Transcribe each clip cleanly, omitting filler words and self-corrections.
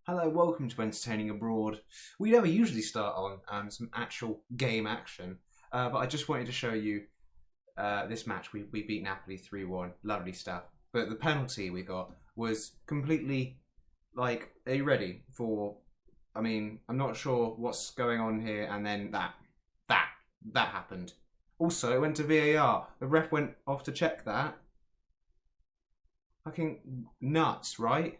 Hello, welcome to Entertaining Abroad. We never usually start on some actual game action, but I just wanted to show you this match. We beat Napoli 3-1, lovely stuff. But the penalty we got was completely, like, are you ready for, I'm not sure what's going on here, and then that happened. Also, it went to VAR. The ref went off to check that. Fucking nuts, right?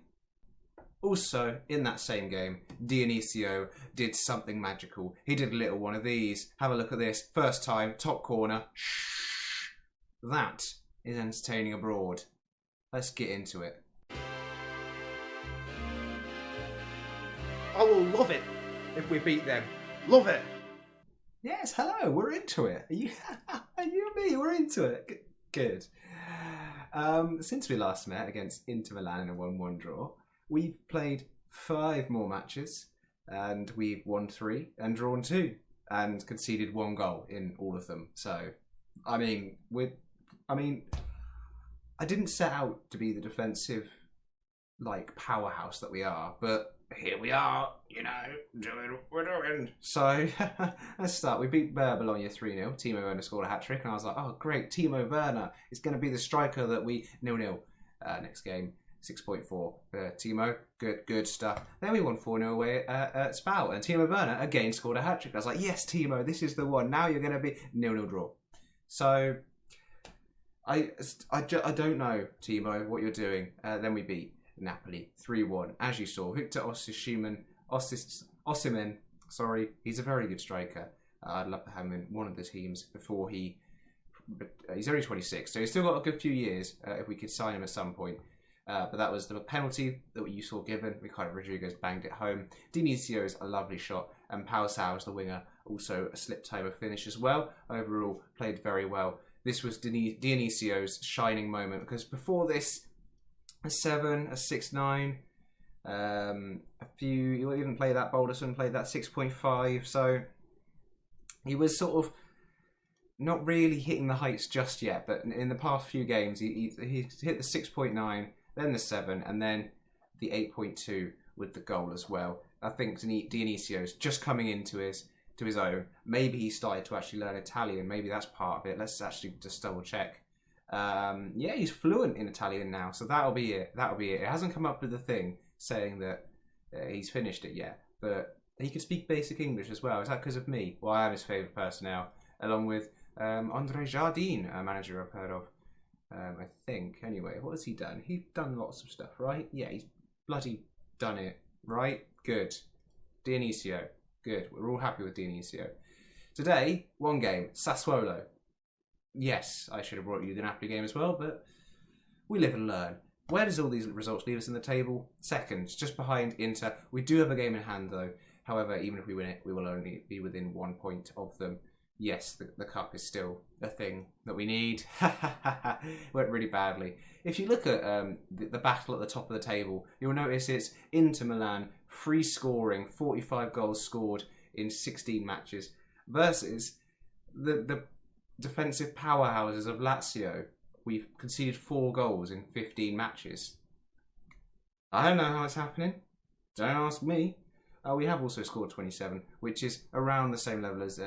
Also, in that same game, Dionisio did something magical. He did a little one of these. Have a look at this. First time, top corner. Shh. That is Entertaining Abroad. Let's get into it. I will love it if we beat them. Love it. Yes, hello, we're into it. You and me, we're into it. Good. Since we last met against Inter Milan in a 1-1 draw, we've played 5 more matches, and we've won 3 and drawn 2, and conceded 1 goal in all of them. So, I didn't set out to be the defensive, powerhouse that we are, but here we are, doing what we're doing. So, let's start. We beat Bologna 3-0. Timo Werner scored a hat-trick, and I was like, oh, great, Timo Werner is going to be the striker that we... 0-0 next game. 6.4 for Timo. Good stuff. Then we won 4-0 away at Spal, and Timo Werner again scored a hat-trick. I was like, yes, Timo, this is the one. Now you're going to be 0-0 draw. So, I don't know, Timo, what you're doing. Then we beat Napoli 3-1. As you saw, Victor Osimhen, he's a very good striker. I'd love to have him in one of the teams before he's only 26, so he's still got a good few years if we could sign him at some point. But that was the penalty that you saw given. Ricardo Rodriguez banged it home. Dionisio is a lovely shot, and Pau Sau's the winger, also a slip-timer finish as well. Overall, played very well. This was Dionisio's shining moment, because before this, a 7, a 6-9, you even played that Boulderson, played that 6.5, so he was sort of not really hitting the heights just yet, but in the past few games, he hit the 6.9, then the 7, and then the 8.2 with the goal as well. I think Dionisio's just coming into his own. Maybe he started to actually learn Italian. Maybe that's part of it. Let's actually just double check. Yeah, he's fluent in Italian now, so that'll be it. It hasn't come up with a thing saying that he's finished it yet, but he can speak basic English as well. Is that because of me? Well, I am his favourite person now, along with Andre Jardine, a manager I've heard of. I think. Anyway, what has he done? He's done lots of stuff, right? Yeah, he's bloody done it, right? Good. Dionisio. Good. We're all happy with Dionisio. Today, 1 game. Sassuolo. Yes, I should have brought you the Napoli game as well, but we live and learn. Where does all these results leave us in the table? Second, just behind Inter. We do have a game in hand, though. However, even if we win it, we will only be within 1 point of them. Yes, the cup is still a thing that we need. Went really badly. If you look at the battle at the top of the table, you'll notice it's Inter Milan, free scoring, 45 goals scored in 16 matches, versus the defensive powerhouses of Lazio. We've conceded 4 goals in 15 matches. I don't know how it's happening. Don't ask me. We have also scored 27, which is around the same level as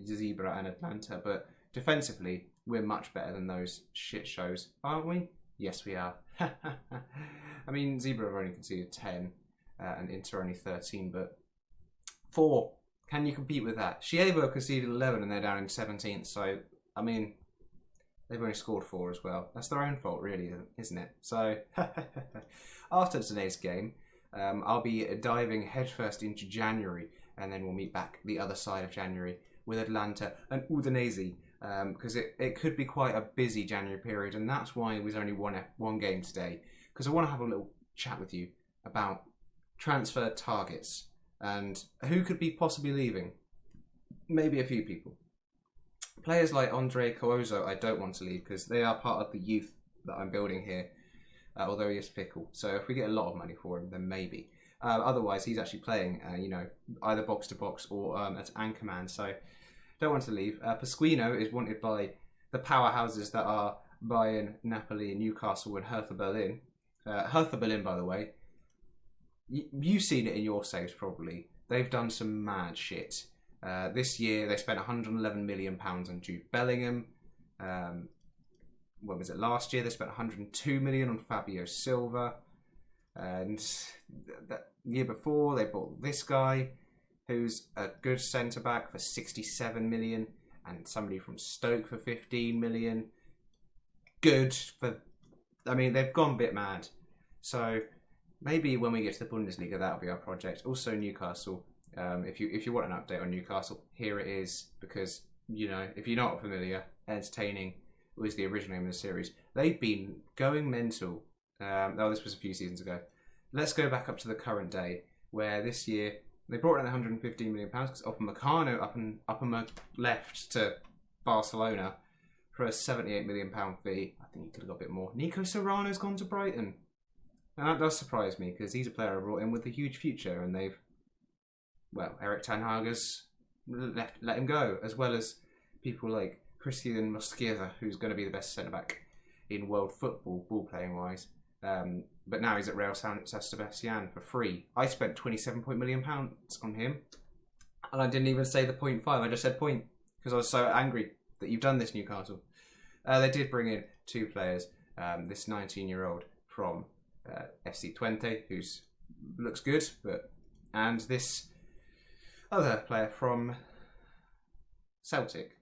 Zebra and Atlanta, but defensively, we're much better than those shit shows, aren't we? Yes, we are. I mean, Zebra have only conceded 10, and Inter only 13, but 4. Can you compete with that? Chievo conceded 11, and they're down in 17th, so, I mean, they've only scored 4 as well. That's their own fault, really, isn't it? So, after today's game, I'll be diving headfirst into January, and then we'll meet back the other side of January with Atlanta and Udinese, because it could be quite a busy January period, and that's why there's only one game today, because I want to have a little chat with you about transfer targets and who could be possibly leaving. Maybe a few people. Players like Andre Coozzo I don't want to leave, because they are part of the youth that I'm building here. Although he is fickle. So if we get a lot of money for him, then maybe. Otherwise, he's actually playing, either box to box or as anchorman. So don't want to leave. Pasquino is wanted by the powerhouses that are Bayern, Napoli, Newcastle, and Hertha Berlin. Hertha Berlin, by the way, you've seen it in your saves probably. They've done some mad shit. This year they spent £111 million on Jude Bellingham. When was it? Last year they spent £102 million on Fabio Silva. And that year before they bought this guy, who's a good centre back, for £67 million, and somebody from Stoke for £15 million. Good for. I mean, they've gone a bit mad. So maybe when we get to the Bundesliga, that'll be our project. Also, Newcastle. If you want an update on Newcastle, here it is. Because if you're not familiar, Entertaining was the original name of the series. They've been going mental. This was a few seasons ago. Let's go back up to the current day, where this year they brought in £115 million because Upamecano up on my left to Barcelona for a £78 million fee. I think he could have got a bit more. Nico Serrano's gone to Brighton. And that does surprise me because he's a player I brought in with a huge future, and Eric Ten Hag has let him go, as well as people like Christian Mosquera, who's going to be the best centre-back in world football, ball-playing wise. But now he's at Real San Sebastian for free. I spent £27 million on him, and I didn't even say the 0.5. I just said point because I was so angry that you've done this, Newcastle. They did bring in two players. This 19-year-old from FC20, who looks good, and this other player from Celtic.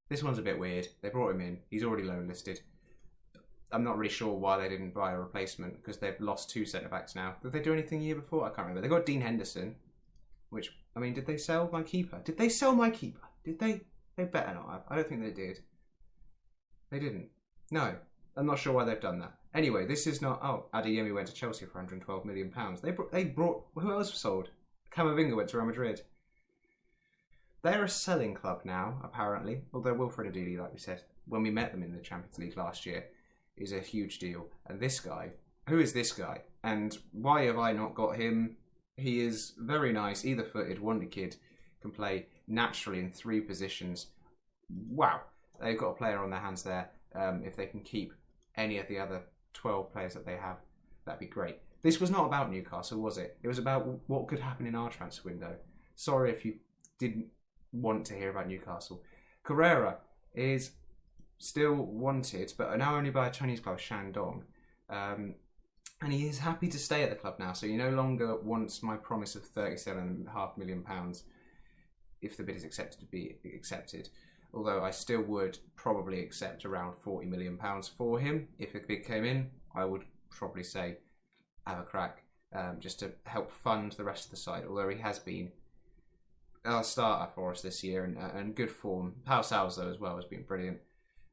This one's a bit weird. They brought him in. He's already loan listed. I'm not really sure why they didn't buy a replacement because they've lost two centre-backs now. Did they do anything the year before? I can't remember. They got Dean Henderson, which, I mean, did they sell my keeper? Did they sell my keeper? Did they? They better not have. I don't think they did. They didn't. No. I'm not sure why they've done that. Anyway, this is not... Oh, Adeyemi went to Chelsea for £112 million. They brought... Who else was sold? Camavinga went to Real Madrid. They're a selling club now, apparently. Although Wilfred Ndidi, like we said, when we met them in the Champions League last year, is a huge deal. And this guy, who is this guy? And why have I not got him? He is very nice, either-footed, wonder kid, can play naturally in three positions. Wow. They've got a player on their hands there. If they can keep any of the other 12 players that they have, that'd be great. This was not about Newcastle, was it? It was about what could happen in our transfer window. Sorry if you didn't want to hear about Newcastle. Carrera is still wanted, but now only by a Chinese club, Shandong. And he is happy to stay at the club now, so he no longer wants my promise of £37.5 million if the bid is accepted to be accepted. Although I still would probably accept around £40 million for him. If a bid came in, I would probably say have a crack, just to help fund the rest of the side. Although he has been a starter for us this year and good form. Pau Salzo as well has been brilliant.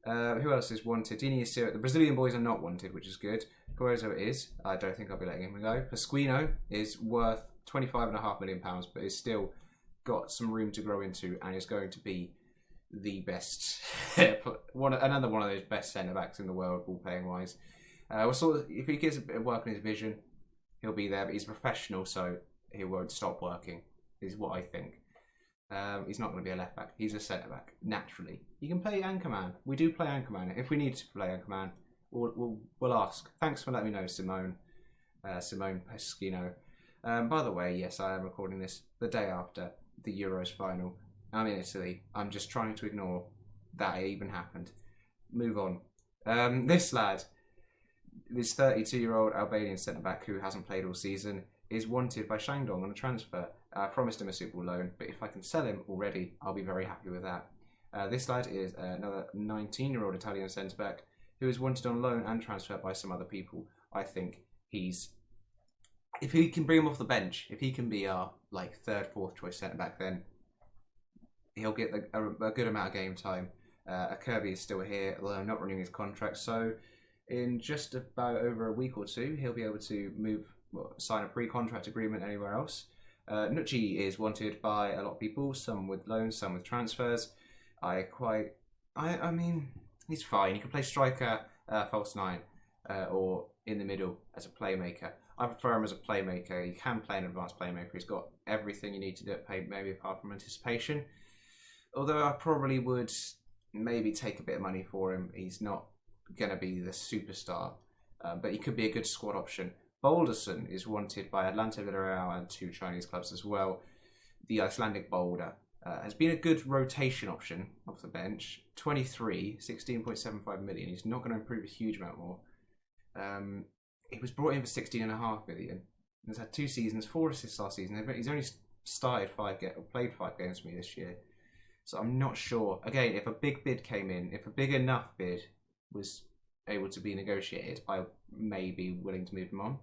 Who else is wanted? Dini Asiro. The Brazilian boys are not wanted, which is good. Guerrero is. I don't think I'll be letting him go. Pasquino is worth £25.5 million, but is still got some room to grow into and is going to be the best, another one of those best centre-backs in the world, ball-playing wise. If he gives a bit of work on his vision, he'll be there, but he's a professional, so he won't stop working, is what I think. He's not going to be a left-back. He's a centre-back, naturally. He can play anchorman. We do play anchorman. If we need to play anchorman, we'll ask. Thanks for letting me know, Simone Pescino. By the way, yes, I am recording this the day after the Euros final. I'm in Italy. I'm just trying to ignore that it even happened. Move on. This lad, this 32-year-old Albanian centre-back who hasn't played all season, is wanted by Shandong on a transfer. I promised him a suitable loan, but if I can sell him already, I'll be very happy with that. This lad is another 19-year-old Italian centre-back who is wanted on loan and transfer by some other people. I think if he can bring him off the bench, if he can be our third, fourth choice centre-back, then he'll get a good amount of game time. Kirby is still here, although I'm not renewing his contract, so in just about over a week or two, he'll be able to sign a pre-contract agreement anywhere else. Nucci is wanted by a lot of people, some with loans, some with transfers. I mean, he's fine. He can play striker, false nine, or in the middle as a playmaker. I prefer him as a playmaker. He can play an advanced playmaker. He's got everything you need to do at play, maybe apart from anticipation. Although I probably would maybe take a bit of money for him. He's not going to be the superstar, but he could be a good squad option Balderson is wanted by Atlanta Villarreal and 2 Chinese clubs as well. The Icelandic Boulder has been a good rotation option off the bench. 23, 16.75 million. He's not going to improve a huge amount more. He was brought in for 16.5 million. He's had 2 seasons, 4 assists last season. He's only played 5 games for me this year. So I'm not sure. Again, if a big bid came in, if a big enough bid was able to be negotiated, I may be willing to move him on.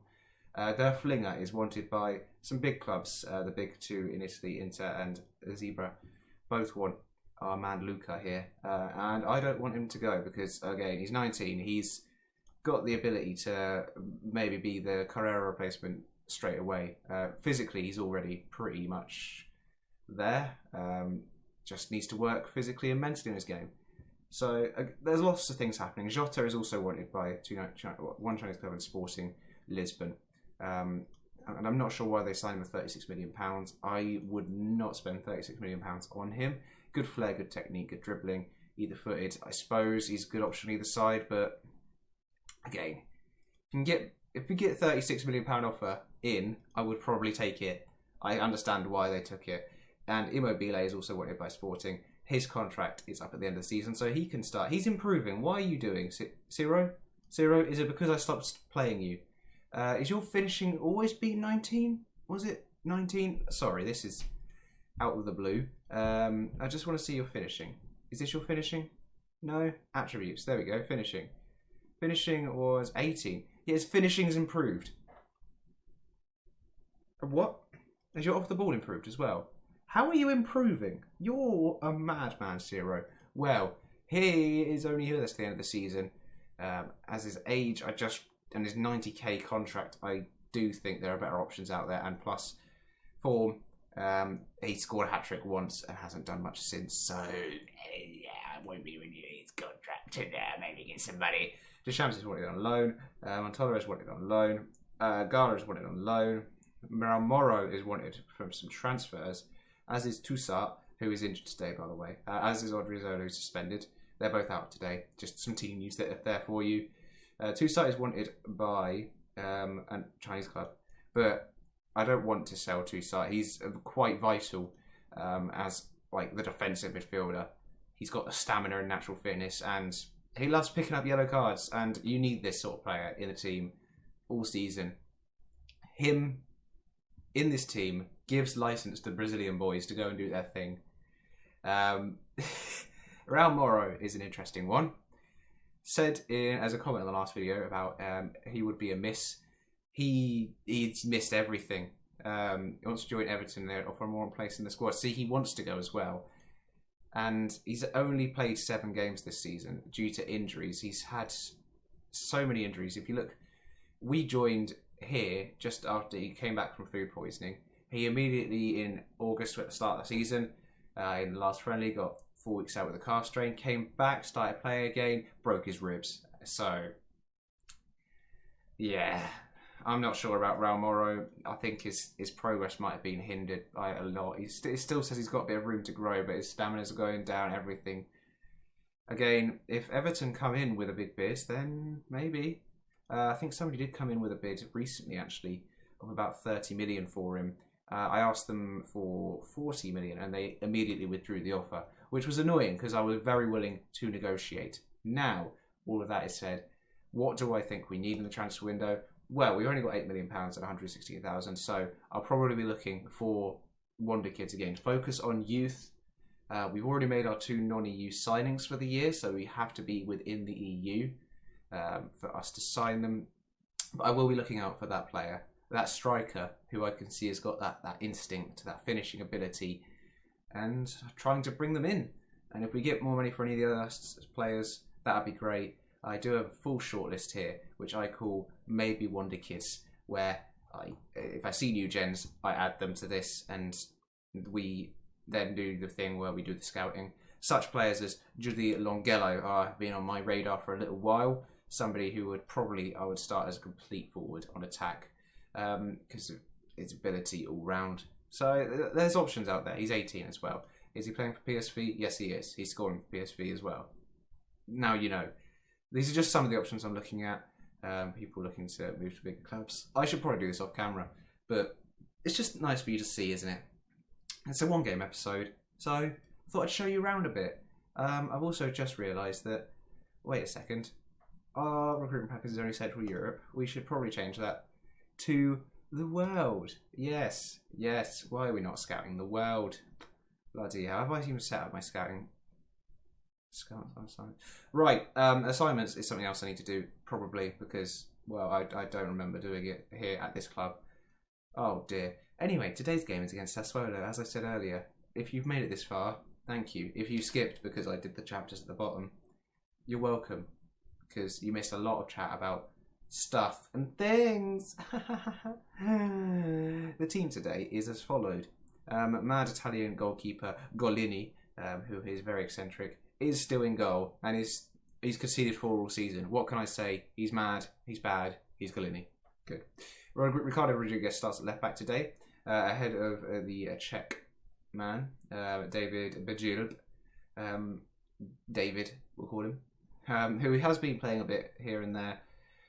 Der Flinger is wanted by some big clubs, the big 2 in Italy, Inter and Zebra. Both want our man Luca here. And I don't want him to go because, again, he's 19. He's got the ability to maybe be the Carrera replacement straight away. Physically, he's already pretty much there. Just needs to work physically and mentally in his game. So there's lots of things happening. Jota is also wanted by 1 Chinese club in Sporting Lisbon. And I'm not sure why they signed him with £36 million. I would not spend £36 million on him. Good flair, good technique, good dribbling, either footed. I suppose he's a good option either side, but again, if we get £36 million offer in, I would probably take it. I understand why they took it. And Immobile is also wanted by Sporting. His contract is up at the end of the season, so he can start. He's improving. Why are you doing, Ciro? Ciro, is it because I stopped playing you? Is your finishing always been 19? Was it 19? Sorry, this is out of the blue. I just want to see your finishing. Is this your finishing? No? Attributes. There we go. Finishing. Finishing was 18. Yes, finishing's improved. What? Has your off the ball improved as well? How are you improving? You're a madman, Ciro. Well, he is only here at the end of the season. As his age, and his 90k contract, I do think there are better options out there. And plus, form, he scored a hat-trick once and hasn't done much since. So, yeah, I won't be renewing his contract. Maybe get some money. Deschamps is wanted on loan. Montoya is wanted on loan. Gala is wanted on loan. Moro is wanted from some transfers. As is Toussaint, who is injured today, by the way. As is Odriozola, who's suspended. They're both out today. Just some team news that are there for you. Toussaint is wanted by a Chinese club, but I don't want to sell Toussaint. He's quite vital as like the defensive midfielder. He's got the stamina and natural fitness, and he loves picking up yellow cards. And you need this sort of player in the team all season. Him in this team gives license to Brazilian boys to go and do their thing. Raul Moro is an interesting one. Said as a comment in the last video about he would be a miss. He's missed everything. He wants to join Everton. They offer more place in the squad. See, he wants to go as well. And he's only played 7 games this season due to injuries. He's had so many injuries. If you look, we joined here just after he came back from food poisoning. He immediately in August at the start of the season, in the last friendly, got 4 weeks out with a calf strain, came back, started playing again, broke his ribs. So, yeah, I'm not sure about Raul Moro. I think his progress might have been hindered by it a lot. He still says he's got a bit of room to grow, but his stamina's going down, everything. Again, if Everton come in with a big bid, then maybe. I think somebody did come in with a bid recently, actually, of about 30 million for him. I asked them for 40 million and they immediately withdrew the offer, which was annoying because I was very willing to negotiate. Now, all of that is said, what do I think we need in the transfer window? Well, we've only got £8 million at 116,000, so I'll probably be looking for wonder kids again. Focus on youth. We've already made our 2 non-EU signings for the year, so we have to be within the EU for us to sign them. But I will be looking out for that player. That striker who I can see has got that instinct, that finishing ability, and trying to bring them in. And if we get more money for any of the other players, that'd be great. I do have a full shortlist here, which I call Maybe Wonder Kids, where if I see new gens, I add them to this, and we then do the thing where we do the scouting. Such players as Judy Longello have been on my radar for a little while. Somebody who I would start as a complete forward on attack. Because of his ability all round. So there's options out there. He's 18 as well. Is he playing for PSV? Yes, he is. He's scoring for PSV as well. Now you know. These are just some of the options I'm looking at. people looking to move to bigger clubs. I should probably do this off camera, but it's just nice for you to see, isn't it? It's a one-game episode, so I thought I'd show you around a bit. I've also just realised that, wait a second, our recruitment package is only Central Europe. We should probably change that to the world. Yes, why are we not scouting the world? Bloody hell, have I even set up my scouting? Right, assignments is something else I need to do, probably, because, well, I don't remember doing it here at this club. Oh dear. Anyway, today's game is against Sassuolo, as I said earlier. If you've made it this far, thank you. If you skipped because I did the chapters at the bottom, you're welcome, because you missed a lot of chat about stuff and things. The team today is as followed. Mad Italian goalkeeper Golini, who is very eccentric, is still in goal, and he's conceded 4 all season. What can I say? He's mad, he's bad, he's Golini. Good. Ricardo Rodriguez starts at left back today, ahead of the Czech man, David Bajil. David, we'll call him, who has been playing a bit here and there.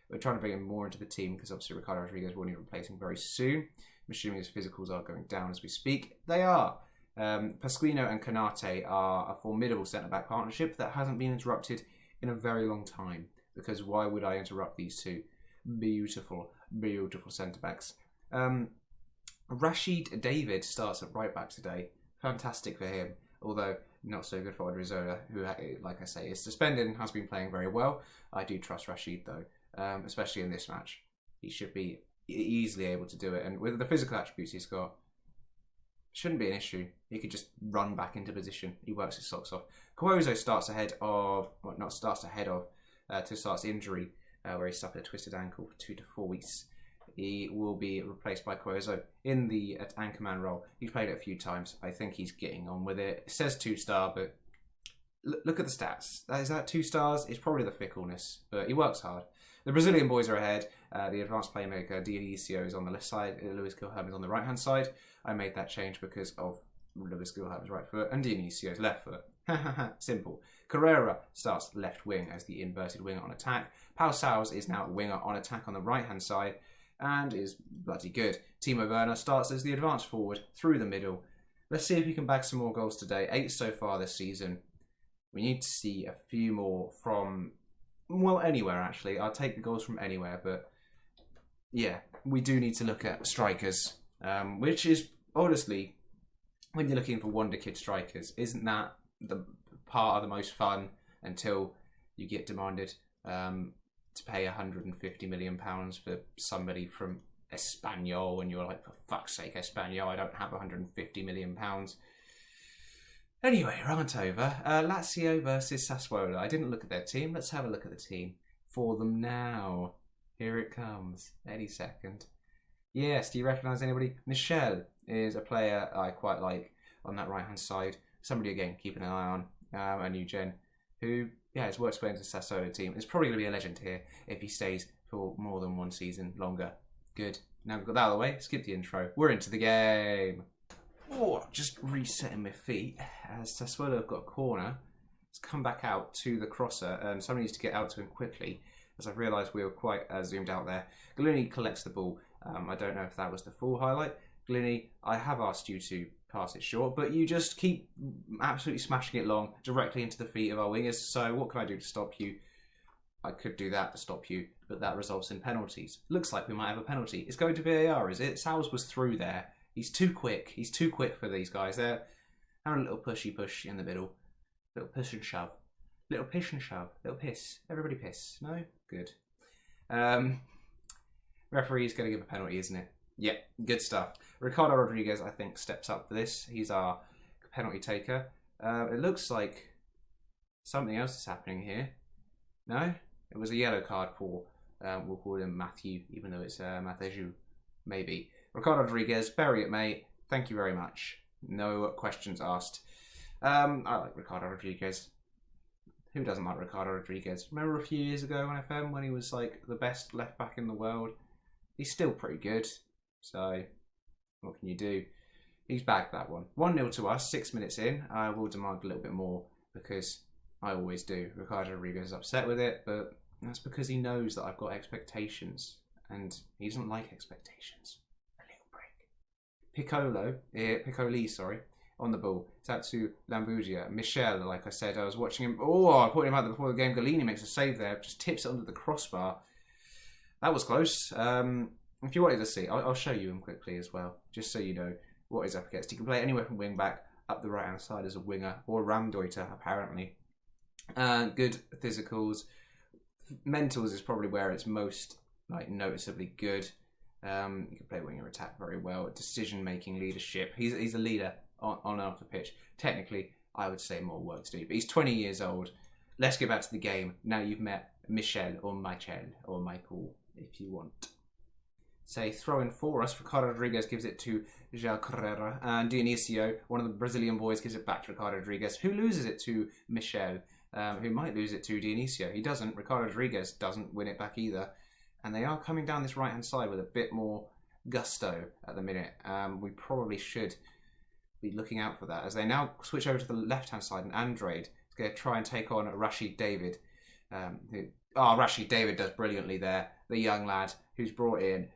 We're trying to bring him more into the team because obviously Ricardo Rodriguez will need replacing very soon. I'm assuming his physicals are going down as we speak. They are. Pasquino and Canate are a formidable centre-back partnership that hasn't been interrupted in a very long time, because why would I interrupt these two beautiful centre-backs? Rashid David starts at right-back today. Fantastic for him, although not so good for Odriozola, who, like I say, is suspended and has been playing very well. I do trust Rashid, though, especially in this match. He should be easily able to do it, and with the physical attributes he's got, shouldn't be an issue. He could just run back into position. He works his socks off. Quozo starts ahead of, well, not starts ahead of, Toussaint's injury, where he suffered a twisted ankle for 2 to 4 weeks. He will be replaced by Quozo in the anchorman role. He's played it a few times. I think he's getting on with it. It says 2-star, but look at the stats. Is that 2 stars? It's probably the fickleness, but he works hard. The Brazilian boys are ahead. The advanced playmaker Dionisio is on the left side. Luis Guilherme is on the right-hand side. I made that change because of Luis Guilherme's right foot and Dionisio's left foot. Simple. Carrera starts left wing as the inverted winger on attack. Pau Saus is now winger on attack on the right-hand side and is bloody good. Timo Werner starts as the advanced forward through the middle. Let's see if we can bag some more goals today. 8 so far this season. We need to see a few more from, well, anywhere actually. I'll take the goals from anywhere, but yeah, we do need to look at strikers, which is honestly, when you're looking for wonder kid strikers, isn't that the part of the most fun until you get demanded to pay £150 million for somebody from Espanyol, and you're like, for fuck's sake, Espanyol, I don't have £150 million. Anyway, rant over. Lazio versus Sassuolo. I didn't look at their team. Let's have a look at the team for them now. Here it comes. Any second. Yes, do you recognise anybody? Michel is a player I quite like on that right-hand side. Somebody, again, keeping an eye on. A new gen who, yeah, has worked his way into the Sassuolo team. It's probably going to be a legend here if he stays for more than 1 season longer. Good. Now we've got that out of the way. Skip the intro. We're into the game. Oh, just resetting my feet as Sassuolo have got a corner. Let's come back out to the crosser. Somebody needs to get out to him quickly, as I've realised we were quite zoomed out there. Golini collects the ball. I don't know if that was the full highlight. Golini, I have asked you to pass it short, but you just keep absolutely smashing it long directly into the feet of our wingers. So what can I do to stop you? I could do that to stop you, but that results in penalties. Looks like we might have a penalty. It's going to VAR, is it? Sowers was through there. He's too quick. He's too quick for these guys. They're having a little pushy push in the middle. Little push and shove. Little piss and shove. Little piss. Everybody piss. No? Good. Referee's going to give a penalty, isn't it? Yeah, good stuff. Ricardo Rodriguez, I think, steps up for this. He's our penalty taker. It looks like something else is happening here. No? It was a yellow card for, we'll call him Matthew, even though it's Matthew. Maybe. Ricardo Rodriguez, bury it, mate. Thank you very much. No questions asked. I like Ricardo Rodriguez. Who doesn't like Ricardo Rodriguez? Remember a few years ago on FM when he was like the best left back in the world? He's still pretty good. So, what can you do? He's bagged that one. 1-0 to us, 6 minutes in. I will demand a little bit more because I always do. Ricardo Rodriguez is upset with it, but That's because he knows that I've got expectations, and he doesn't like expectations. A little break. Piccoli, sorry, on the ball. It's out to Lambugia. Michel, like I said, I was watching him. Oh, I put him out before the game. Galini makes a save there, just tips it under the crossbar. That was close. If you wanted to see, I'll show you him quickly as well, just so you know what he's up against. He can play anywhere from wing back up the right hand side as a winger, or Ramdeuter apparently. Good physicals. Mentals is probably where it's most noticeably good. You can play winger attack very well. Decision making, leadership. He's a leader on and off the pitch. Technically, I would say more work to do, but he's 20 years old. Let's get back to the game. Now you've met Michel or Michael, if you want. Say throw in for us. Ricardo Rodriguez gives it to João Carreira, and Dionisio, one of the Brazilian boys, gives it back to Ricardo Rodriguez, who loses it to Michel, who might lose it to Dionisio. He doesn't. Ricardo Rodriguez doesn't win it back either, and they are coming down this right hand side with a bit more gusto at the minute. We probably should be looking out for that as they now switch over to the left hand side, and Andrade is going to try and take on Rashid David. Rashid David does brilliantly there. The young lad who's brought in,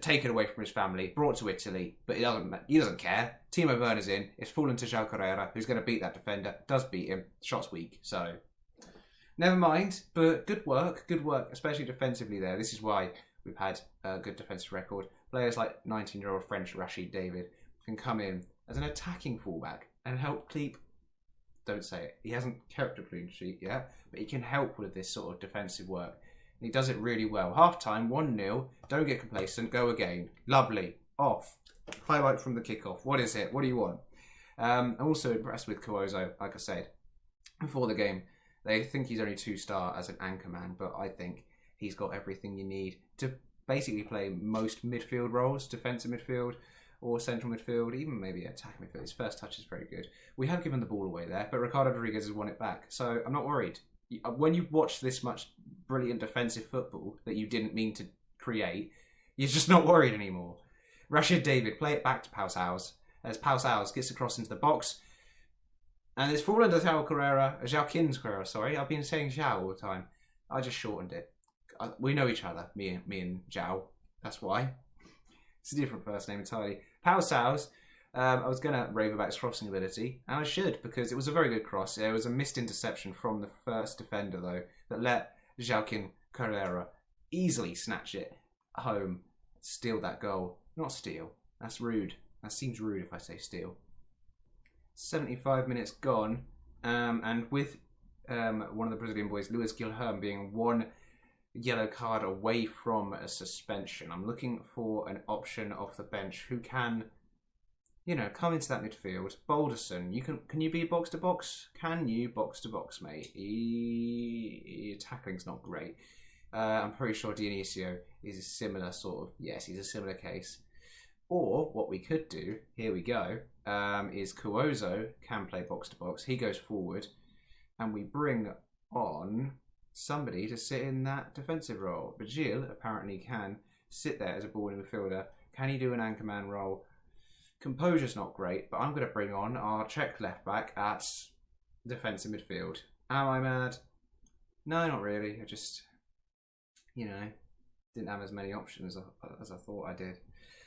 taken away from his family, brought to Italy, but he doesn't care. Timo Werner's in. It's fallen to João Carreira, who's going to beat that defender. Does beat him. Shot's weak, so never mind. But good work, especially defensively there. This is why we've had a good defensive record. Players like 19-year-old French Rashid David can come in as an attacking fullback and help keep. Don't say it. He hasn't kept a clean sheet yet, but he can help with this sort of defensive work. He does it really well. Half time, 1-0. Don't get complacent. Go again. Lovely. Off. Highlight from the kickoff. What is it? What do you want? I'm also impressed with Cuozo, like I said, before the game. They think he's only 2-star as an anchor man, but I think he's got everything you need to basically play most midfield roles, defensive midfield or central midfield, even maybe attack midfield. His first touch is very good. We have given the ball away there, but Ricardo Rodriguez has won it back, so I'm not worried. When you watch this much brilliant defensive football that you didn't mean to create, you're just not worried anymore. Rashid David, play it back to Pau Saus, as Pau Saus gets across into the box, and it's fallen to João Carreira, sorry. I've been saying João all the time. I just shortened it. We know each other, me and João. That's why. It's a different first name entirely. Pau Saus. I was going to rave about his crossing ability, and I should, because it was a very good cross. It was a missed interception from the first defender, though, that let João Carreira easily snatch it home, steal that goal. Not steal. That's rude. That seems rude if I say steal. 75 minutes gone, and with one of the Brazilian boys, Luis Guilherme, being one yellow card away from a suspension. I'm looking for an option off the bench who can, come into that midfield. Balderson, can you be box to box? Can you box to box, mate? Tackling's not great. I'm pretty sure Dionisio is a similar sort of, yes, he's a similar case. Or what we could do, here we go, is Cuozo can play box to box. He goes forward, and we bring on somebody to sit in that defensive role. But Gilles apparently can sit there as a ball midfielder. Can he do an anchorman role? Composure's not great, but I'm going to bring on our Czech left back at defensive midfield. Am I mad? No, not really. I just, didn't have as many options as I thought I did.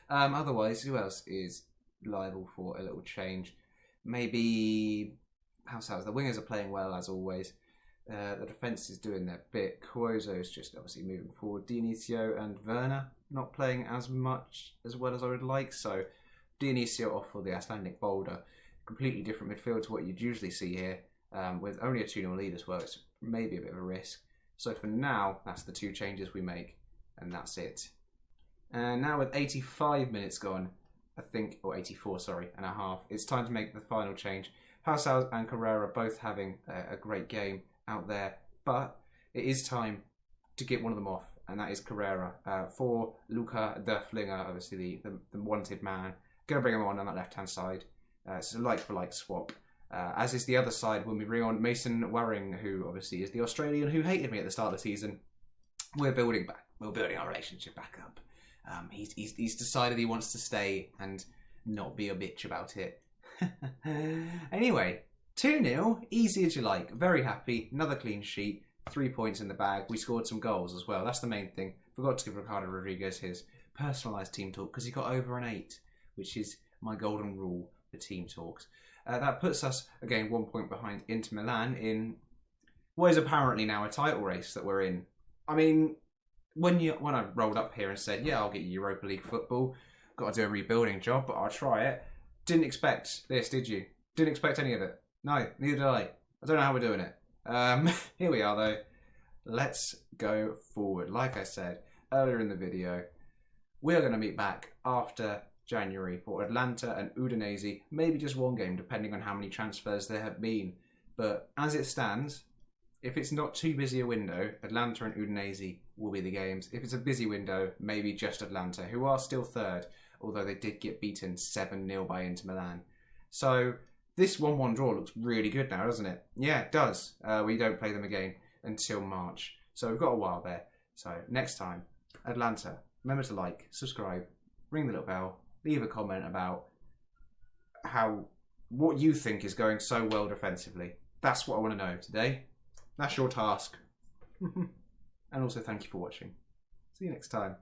Otherwise, who else is liable for a little change? Maybe House. The wingers are playing well as always. The defence is doing their bit. Cuozo is just obviously moving forward. Dionisio and Werner not playing as much as well as I would like. So Dionisio off for the Icelandic Boulder. Completely different midfield to what you'd usually see here. With only a 2-0 lead as well. It's maybe a bit of a risk. So for now, that's the two changes we make. And that's it. And now with 85 minutes gone, I think, or 84, sorry, and a half, it's time to make the final change. Pausal and Carrera both having a great game out there, but it is time to get one of them off, and that is Carrera. For Luca de Flinger, obviously the wanted man. Going to bring him on that left-hand side. It's a like-for-like swap. As is the other side when we bring on Mason Waring, who obviously is the Australian who hated me at the start of the season. We're building our relationship back up. He's decided he wants to stay and not be a bitch about it. Anyway, 2-0, easy as you like. Very happy. Another clean sheet. 3 points in the bag. We scored some goals as well. That's the main thing. Forgot to give Ricardo Rodriguez his personalised team talk because he got over an 8, which is my golden rule for team talks. That puts us, again, 1 point behind Inter Milan in what is apparently now a title race that we're in. I mean, when I rolled up here and said, yeah, I'll get you Europa League football, got to do a rebuilding job, but I'll try it. Didn't expect this, did you? Didn't expect any of it. No, neither did I. I don't know how we're doing it. Here we are, though. Let's go forward. Like I said earlier in the video, we are going to meet back after January for Atlanta and Udinese. Maybe just one game, depending on how many transfers there have been. But as it stands, if it's not too busy a window, Atlanta and Udinese will be the games. If it's a busy window, maybe just Atlanta, who are still third, although they did get beaten 7-0 by Inter Milan. So this 1-1 draw looks really good now, doesn't it? Yeah, it does. We don't play them again until March. So we've got a while there. So next time, Atlanta, remember to like, subscribe, ring the little bell, leave a comment about what you think is going so well defensively. That's what I want to know today. That's your task. And also thank you for watching. See you next time.